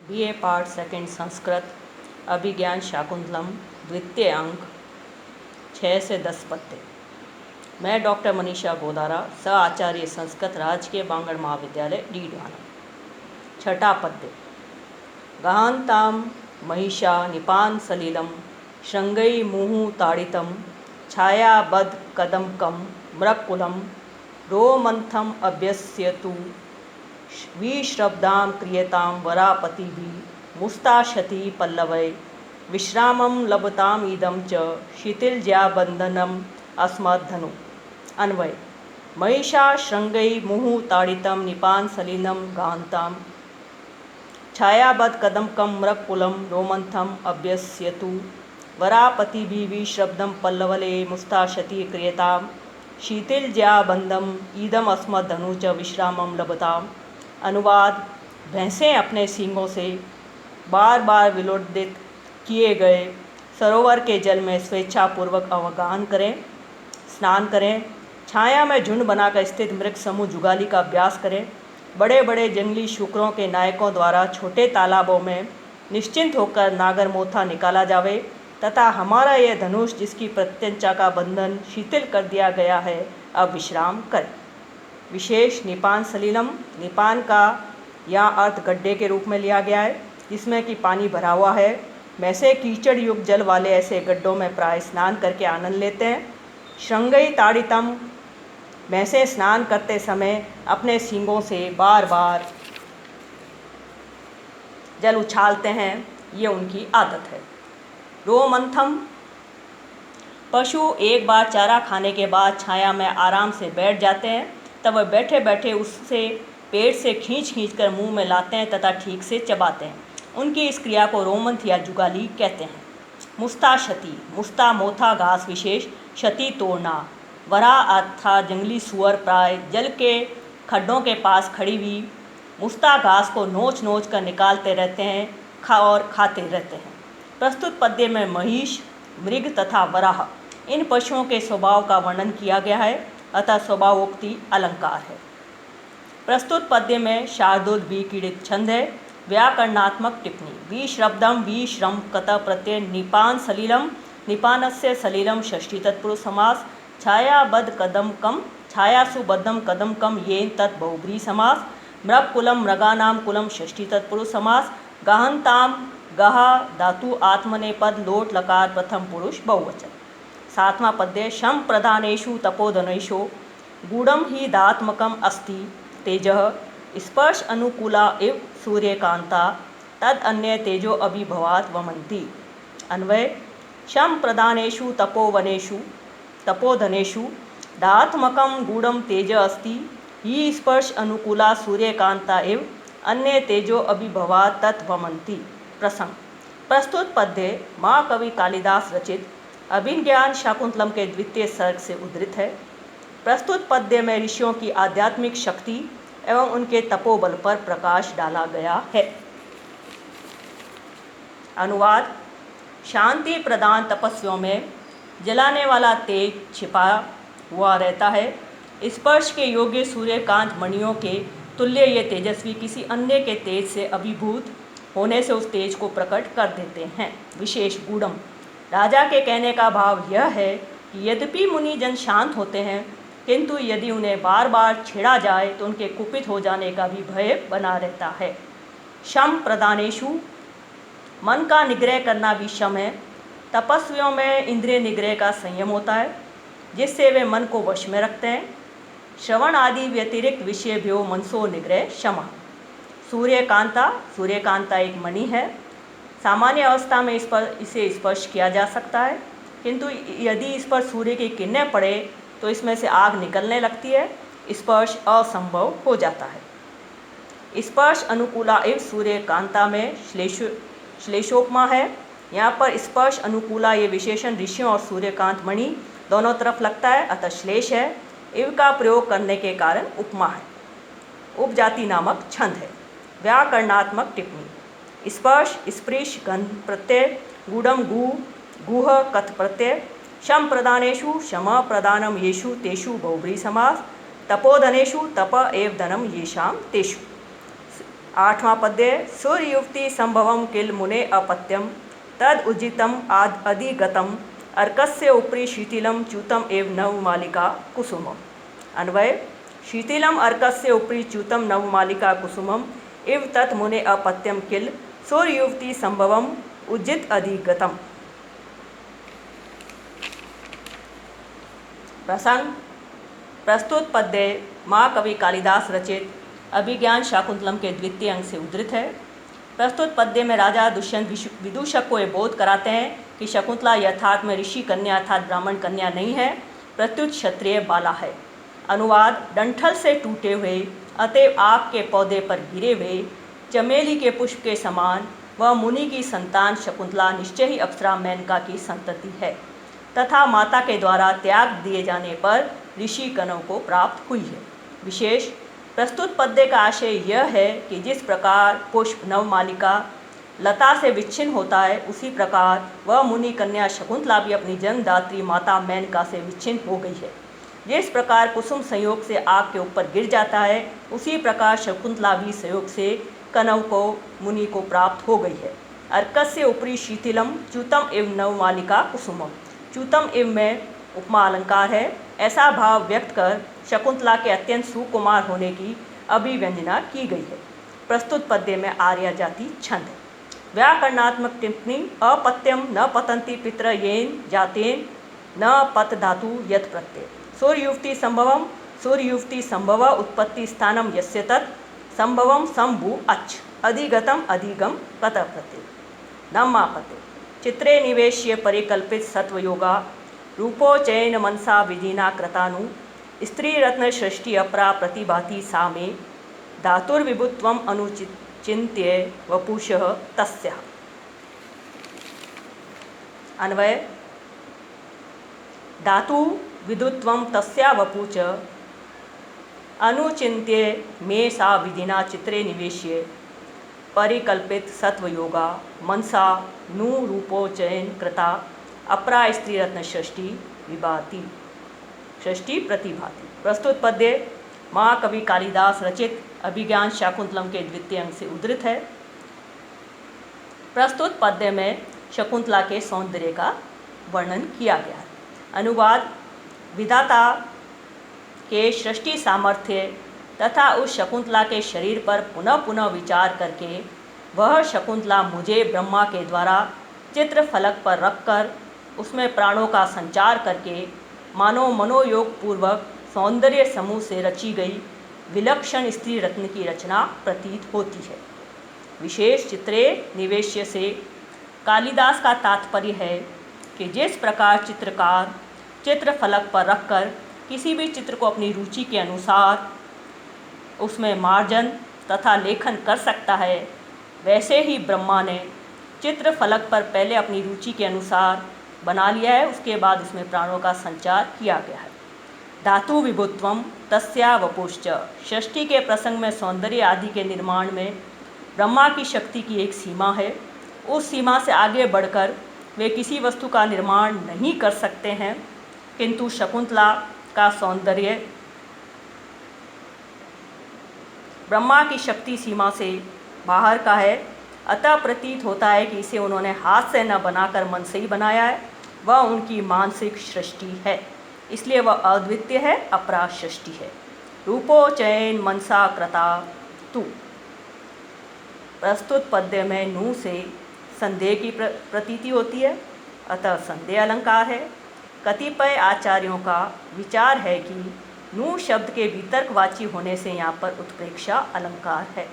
BA part second Sanskrit अभिज्ञान शाकुंतलम द्वितीय अंक 6 से 10 पद्य। मैं डॉक्टर मनीषा गोदारा, सह आचार्य संस्कृत, राजकीय बांगड़ महाविद्यालय, डीडवाना। छठा पद्य। गहांताम महिषा निपान सलिलम श्रृंगई मुहु ताड़ितम छायाबद्ध कदमकम मृक्कुलम रोमंथम अभ्यस्यतु विश्रब्दां क्रियतां वरापतिभिः मुस्ताशति पल्लवै विश्रामं लभताम इदं च शिथिलज्याबन्धनम् अस्मद्धनु। अन्वय। महिषा श्रृंगै मुहुः ताड़ितं निपान सलिलं गान्तां छायाबद्ध कदमकं मृक्कुलं रोमंथम अभ्यस्यतु वरापतिभिः विश्रब्दं पल्लवले मुस्ताशति क्रियतां शिथिलज्याबन्धनम् इदम् अस्मद्धनु च विश्रामं लभताम। अनुवाद। भैंसें अपने सींगों से बार बार विलोडित किए गए सरोवर के जल में स्वेच्छापूर्वक अवगाहन करें, स्नान करें, छाया में झुंड बनाकर स्थित मृग समूह जुगाली का अभ्यास करें, बड़े बड़े जंगली शुक्रों के नायकों द्वारा छोटे तालाबों में निश्चिंत होकर नागरमोथा निकाला जावे तथा हमारा यह धनुष जिसकी प्रत्यंचा का बंधन शिथिल कर दिया गया है अब विश्राम करें। विशेष निपान सलिलम। निपान का यहाँ अर्थ गड्ढे के रूप में लिया गया है जिसमें कि पानी भरा हुआ है। वैसे कीचड़ युक्त जल वाले ऐसे गड्ढों में प्राय स्नान करके आनंद लेते हैं। श्रृंगई ताड़ितम। वैसे स्नान करते समय अपने सींगों से बार बार जल उछालते हैं, ये उनकी आदत है। रोमंथम। पशु एक बार चारा खाने के बाद छाया में आराम से बैठ जाते हैं, तब वह बैठे बैठे उससे पेट से खींच खींच कर मुँह में लाते हैं तथा ठीक से चबाते हैं। उनकी इस क्रिया को रोमंथ या जुगाली कहते हैं। मुस्ताशति। मुस्ता मोथा घास विशेष, शती तोड़ना। वरा अर्थात जंगली सुअर प्राय जल के खड्डों के पास खड़ी हुई मुस्ता घास को नोच नोच कर निकालते रहते हैं और खाते रहते हैं। प्रस्तुत पद्य में महिष, मृग तथा वराह इन पशुओं के स्वभाव का वर्णन किया गया है, अतः स्वभावोक्ति अलंकार है। प्रस्तुत पद्य में शार्दूल विकीड़ित छंद है। व्याकरणात्मक टिप्पणी। विश्रब्दम विश्रम कत प्रत्यय निपान सलिलम निपानस्य सलिलम षष्ठी तत्पुरुष समास। छायाबद्ध कदमकम छायासुबद्धम कदमकम येन तत् बहुब्री समास। मृक्कुलम मृगानाम कुलम षष्ठी तत्पुरुष समास। गहनताम गहा धातु आत्मनेपद लोट लकार प्रथम पुरुष बहुवचन। सातवां पद्य। शम प्रधानेषु तपोधनेषु गूढ़म ही दात्मकम अस्ति तेजः स्पर्श अनुकूला इव सूर्यकांता तद अन्य तेजो अभिभवात् वमन्ति। अन्वय। शम प्रधानेषु तपोधनेषु दात्मकम गूढ़म तेज अस्ति ही स्पर्श अनुकूला सूर्यकांता इव अन्य तेजो अभिभवात् तत् वमन्ति। प्रसंग। प्रस्तुत पद्य महाकवि कालिदास रचित अभिज्ञान शाकुंतलम के द्वितीय सर्ग से उद्धृत है। प्रस्तुत पद्य में ऋषियों की आध्यात्मिक शक्ति एवं उनके तपोबल पर प्रकाश डाला गया है। अनुवाद। शांति प्रदान तपस्वियों में जलाने वाला तेज छिपा हुआ रहता है। स्पर्श के योग्य सूर्यकांत मणियों के तुल्य ये तेजस्वी किसी अन्य के तेज से अभिभूत होने से उस तेज को प्रकट कर देते हैं। विशेष गूढ़म। राजा के कहने का भाव यह है कि यद्यपि मुनि जन शांत होते हैं, किंतु यदि उन्हें बार बार छेड़ा जाए तो उनके कुपित हो जाने का भी भय बना रहता है। शम प्रधानेषु। मन का निग्रह करना भी शम है। तपस्वियों में इंद्रिय निग्रह का संयम होता है जिससे वे मन को वश में रखते हैं। श्रवण आदि व्यतिरिक्त विषयभ्यो मनसो निग्रह शमः। सूर्यकांता। सूर्यकांता एक मणि है। सामान्य अवस्था में इसे स्पर्श किया जा सकता है, किंतु यदि इस पर सूर्य की किरणें पड़े तो इसमें से आग निकलने लगती है, स्पर्श असंभव हो जाता है। स्पर्श अनुकूला इव सूर्यकांता में श्लेषोपमा है। यहाँ पर स्पर्श अनुकूला ये विशेषण ऋषियों और सूर्यकांत मणि दोनों तरफ लगता है, अतः श्लेष है। इव का प्रयोग करने के कारण उपमा है। उपजाति नामक छंद है। व्याकरणात्मक टिप्पणी। स्पर्श स्पृश गंध प्रत्यय। गूढ़म गु गुह कथ प्रत्यय। शम प्रदानेषु शम प्रदानम येषु तेषु बहुब्री समास। तपोधनेषु तप एव धनम येषाम तेषु। 8वां पद्य सूर्युक्ति संभवम किल मुने अपत्यम तद उजितम आद अधिगतम अर्कस्य उपरि शीतिलम च्युतम एव नवमालिका कुसुमम। अन्वय शीतिलम अर्कस्य उपरि च्युतम नवमालिका कुसुमम इव तत् मुने अपत्यम किल सूर्युक्ति संभवम उजित अधिगतम। प्रसंग प्रस्तुत पद्य महाकवि कालिदास रचित अभिज्ञान शाकुंतलम के द्वितीय अंग से उद्धृत है। प्रस्तुत पद्य में राजा दुष्यंत विदूषक को ये बोध कराते हैं कि शकुंतला यथार्थ में ऋषि कन्या अर्थात ब्राह्मण कन्या नहीं है, प्रत्युत क्षत्रिय बाला है। अनुवाद डंठल से टूटे हुए अतएव आग के पौधे पर गिरे हुए चमेली के पुष्प के समान वह मुनि की संतान शकुंतला निश्चय ही अप्सरा मेनका की संतति है तथा माता के द्वारा त्याग दिए जाने पर ऋषि कनव को प्राप्त हुई है। विशेष प्रस्तुत पद्य का आशय यह है कि जिस प्रकार पुष्प नवमालिका लता से विच्छिन्न होता है, उसी प्रकार वह मुनि कन्या शकुंतला भी अपनी जन्मदात्री माता मेनका से विच्छिन्न हो गई है। जिस प्रकार कुसुम संयोग से आग के ऊपर गिर जाता है, उसी प्रकार शकुंतला भी संयोग से कनव को मुनि को प्राप्त हो गई है। अर्कस्य उपरि शीतिलम च्युतम एवं नवमालिका कुसुमम। च्युतम एवं में उपमा अलंकार है। ऐसा भाव व्यक्त कर शकुंतला के अत्यंत सुकुमार होने की अभिव्यंजना की गई है। प्रस्तुत पद्य में आर्या जाति छंद है। व्याकरणात्मक टिप्पणी अपत्यम न पतंती पितर येन जातेन न पत धातु यथ प्रत्यय। सूर्युक्ति संभवम सूर्युक्ति संभव उत्पत्ति स्थानम यस्य तत् संभवम संभु अच्छ अधिगतम अधिगम कत प्रत्यय। नम्मापत्य चित्रे निवेश्य परिकल्पित सत्वयोगा रूपोचयन मनसा विधिना कृतानु स्त्री रत्न सृष्टि अपरा प्रतिभाति सा मे धातुर्विभुत्वम अनुचिन्त्य वपुषः तस्याः। अन्वय धातु विदुत्वम तस्या वपुच अनुचिन्त्य मे सा विधिना चित्रे निवेश्य परिकल्पित सत्वयोगा मनसा नु रूपोचयन कृता अपरा स्त्री रत्न षष्ठी विभाति षष्ठी प्रतिभाति। प्रस्तुत पद्य महाकवि कालिदास रचित अभिज्ञान शाकुंतलम के द्वितीय अंग से उद्धृत है। प्रस्तुत पद्य में शकुंतला के सौंदर्य का वर्णन किया गया है। अनुवाद विधाता के सृष्टि सामर्थ्य तथा उस शकुंतला के शरीर पर पुनः पुनः विचार करके वह शकुंतला मुझे ब्रह्मा के द्वारा चित्र फलक पर रखकर उसमें प्राणों का संचार करके मानो मनोयोग पूर्वक सौंदर्य समूह से रची गई विलक्षण स्त्री रत्न की रचना प्रतीत होती है। विशेष चित्रे निवेश्य से कालिदास का तात्पर्य है कि जिस प्रकार चित्रकार चित्र फलक पर रखकर किसी भी चित्र को अपनी रुचि के अनुसार उसमें मार्जन तथा लेखन कर सकता है, वैसे ही ब्रह्मा ने चित्र फलक पर पहले अपनी रुचि के अनुसार बना लिया है, उसके बाद उसमें प्राणों का संचार किया गया है। धातु विभुत्वम तस्या वपुश्च। षष्ठी के प्रसंग में सौंदर्य आदि के निर्माण में ब्रह्मा की शक्ति की एक सीमा है। उस सीमा से आगे बढ़कर वे किसी वस्तु का निर्माण नहीं कर सकते हैं, किंतु शकुंतला का सौंदर्य ब्रह्मा की शक्ति सीमा से बाहर का है। अतः प्रतीत होता है कि इसे उन्होंने हाथ से न बनाकर मन से ही बनाया है। वह उनकी मानसिक सृष्टि है, इसलिए वह अद्वितीय है, अपरा सृष्टि है। रूपोचयन मनसा कृता तु। प्रस्तुत पद्य में नु से संदेह की प्रतीति होती है, अतः संदेह अलंकार है। कतिपय आचार्यों का विचार है कि नु शब्द के वितर्कवाची होने से यहाँ पर उत्प्रेक्षा अलंकार है।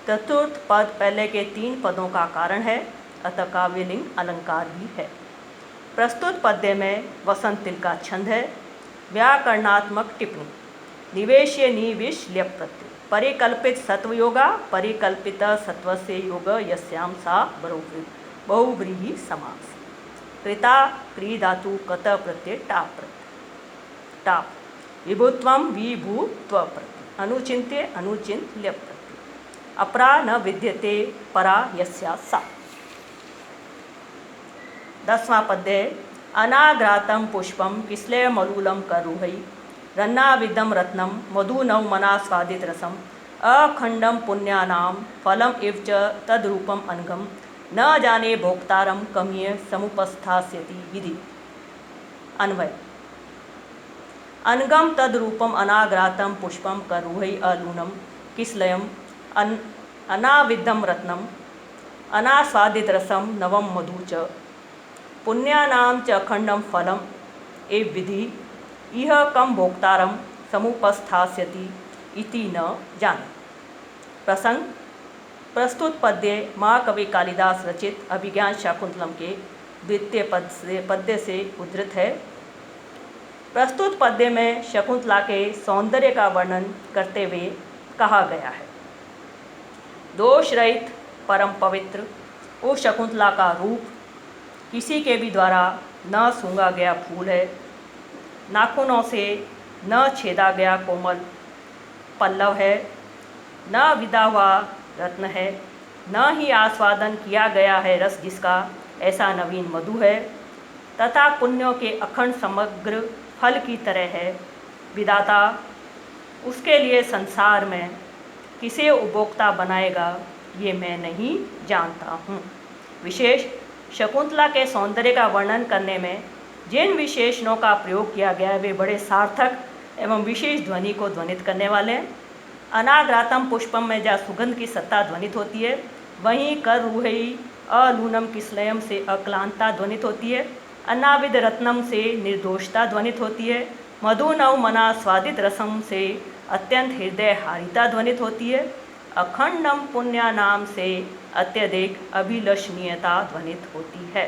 चतुर्थ पद पहले के 3 पदों का कारण है, अतः काव्यलिंग अलंकार भी है। प्रस्तुत पद्य में वसंत तिल का छंद है। व्याकरणात्मक टिप्पणी निवेश्य निविश ल्यप प्रत्यय परिकल्पित सत्वयोगा परिकल्पित सत्वस्य योग यस्याम सा बहुव्रीहि समास। कृता क्री धातु कत प्रत्यय टाप प्रत्यय टाप विभुत्वम विभुत्व प्रत्यय अनुचिन्त्य अनुचिन्त ल्यप प्रत्यय अपरा न विद्यते परा यस्या सा। 10वां पद्य अनाग्रातम पुष्पम किस्लय मलूलम करुहै रन्नाविदम रत्नम मधु नव मना स्वादित रसम अखंडम पुण्यानाम फलम इव च तद्रूपम अनगम न जाने भोक्तारम कमीय समुपस्थास्यति विधि। अन्वय। अनगम तद्रूपम अनाग्रातम पुष्पम करुहै अलूनम किसलयम अनाविद्धम रत्नम अनास्वादित रसम नवम मधु च पुण्यानाम च अखंडम फलम एव विधि इह कम भोक्तारम समुपस्थास्यति इति न जाने। प्रसंग। प्रस्तुत पद्य महाकवि कालिदास रचित अभिज्ञान शाकुंतलम के द्वितीय पद्य से उद्धृत है। प्रस्तुत पद्य में शकुंतला के सौंदर्य का वर्णन करते हुए कहा गया है, दोष रहित परम पवित्र उस शकुंतला का रूप किसी के भी द्वारा न सूंघा गया फूल है, नाखूनों से न छेदा गया कोमल पल्लव है, न विदा हुआ रत्न है, न ही आस्वादन किया गया है रस जिसका ऐसा नवीन मधु है, तथा पुण्यों के अखंड समग्र फल की तरह है। विधाता उसके लिए संसार में किसे उपभोक्ता बनाएगा ये मैं नहीं जानता हूँ। विशेष शकुंतला के सौंदर्य का वर्णन करने में जिन विशेषणों का प्रयोग किया गया है वे बड़े सार्थक एवं विशेष ध्वनि को ध्वनित करने वाले हैं। अनाग्रातम पुष्पम में जहाँ सुगंध की सत्ता ध्वनित होती है, वहीं कर रूहई अलूनम किसलयम से अक्लांता ध्वनित होती है, अनाविद रत्नम से निर्दोषता ध्वनित होती है, मधु नव मना स्वादित रसम से अत्यंत हृदय हारिता ध्वनित होती है, अखंडम पुण्या नाम से अत्यधिक अभिलषणीयता ध्वनित होती है।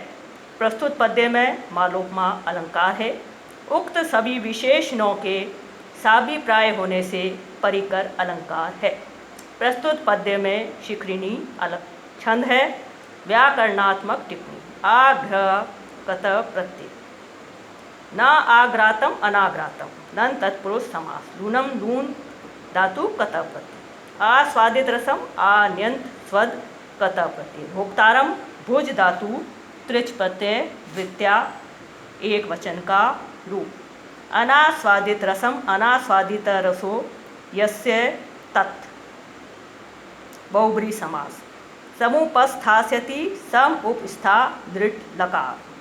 प्रस्तुत पद्य में मालोपमा अलंकार है। उक्त सभी विशेषणों के साभिप्राय होने से परिकर अलंकार है। प्रस्तुत पद्य में शिखरिणी छंद है। व्याकरणात्मक टिप्पणी। आग्रह कत प्रत्यय न आग्रातम अनाग्रातम नं तत्पुरुष समास लूनम लून धातु कत प्रत्यय आस्वादित रसम आन्यंत स्वद कत प्रत्यय भोक्तारम भुज धातु त्रिच प्रत्यय द्वितीया एक वचन का रूप अनास्वादित रसम अनास्वादित रसो यस्य तत् बहुब्री समास समुपस्थास्यति सम उपस्था दृढ़ लकार।